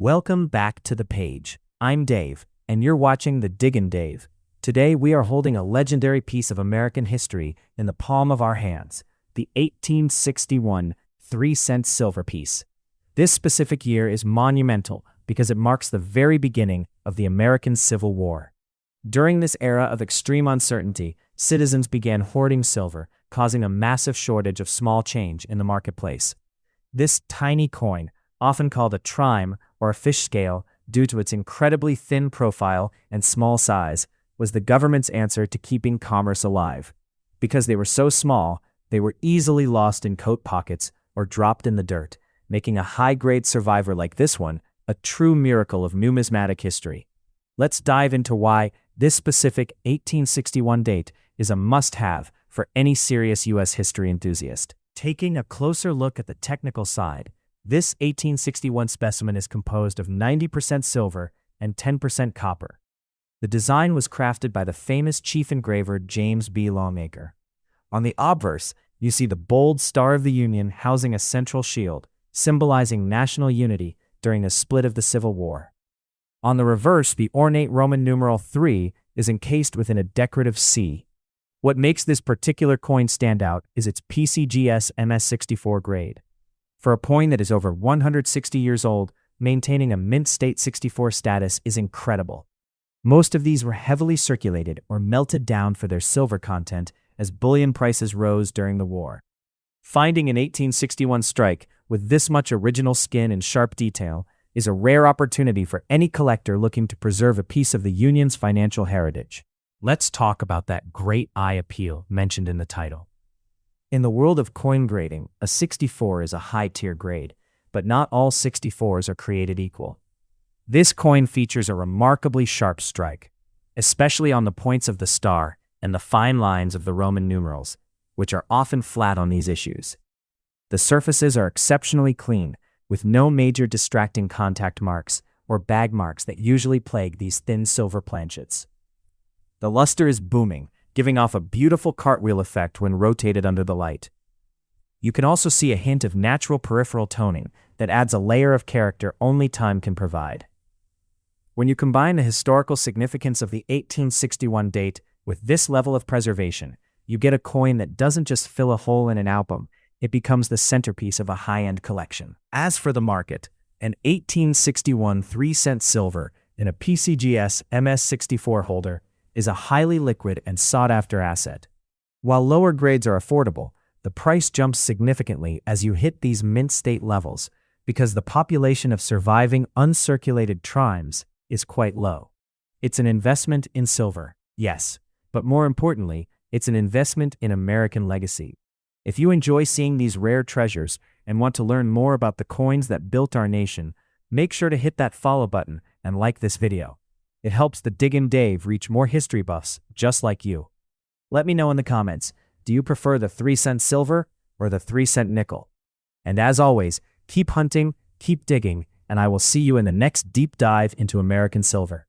Welcome back to the page. I'm Dave, and you're watching the Diggin Dave. Today we are holding a legendary piece of American history in the palm of our hands, the 1861 3-cent silver piece. This specific year is monumental because it marks the very beginning of the American Civil War. During this era of extreme uncertainty, citizens began hoarding silver, causing a massive shortage of small change in the marketplace. This tiny coin, often called a trime or a fish scale due to its incredibly thin profile and small size, was the government's answer to keeping commerce alive. Because they were so small, they were easily lost in coat pockets or dropped in the dirt, making a high-grade survivor like this one a true miracle of numismatic history. Let's dive into why this specific 1861 date is a must-have for any serious U.S. history enthusiast. Taking a closer look at the technical side, this 1861 specimen is composed of 90% silver and 10% copper. The design was crafted by the famous chief engraver James B. Longacre. On the obverse, you see the bold Star of the Union housing a central shield, symbolizing national unity during the split of the Civil War. On the reverse, the ornate Roman numeral 3 is encased within a decorative C. What makes this particular coin stand out is its PCGS MS64 grade. For a coin that is over 160 years old, maintaining a mint state 64 status is incredible. Most of these were heavily circulated or melted down for their silver content as bullion prices rose during the war. Finding an 1861 strike with this much original skin and sharp detail is a rare opportunity for any collector looking to preserve a piece of the Union's financial heritage. Let's talk about that great eye appeal mentioned in the title. In the world of coin grading, a 64 is a high-tier grade, but not all 64s are created equal. This coin features a remarkably sharp strike, especially on the points of the star and the fine lines of the Roman numerals, which are often flat on these issues. The surfaces are exceptionally clean, with no major distracting contact marks or bag marks that usually plague these thin silver planchets. The luster is booming, giving off a beautiful cartwheel effect when rotated under the light. You can also see a hint of natural peripheral toning that adds a layer of character only time can provide. When you combine the historical significance of the 1861 date with this level of preservation, you get a coin that doesn't just fill a hole in an album, it becomes the centerpiece of a high-end collection. As for the market, an 1861 3-cent silver in a PCGS MS64 holder is a highly liquid and sought-after asset. While lower grades are affordable, the price jumps significantly as you hit these mint state levels because the population of surviving uncirculated trimes is quite low. It's an investment in silver, yes, but more importantly, it's an investment in American legacy. If you enjoy seeing these rare treasures and want to learn more about the coins that built our nation, make sure to hit that follow button and like this video. It helps the Diggin Dave reach more history buffs just like you. Let me know in the comments, do you prefer the 3-cent silver or the 3-cent nickel? And as always, keep hunting, keep digging, and I will see you in the next deep dive into American silver.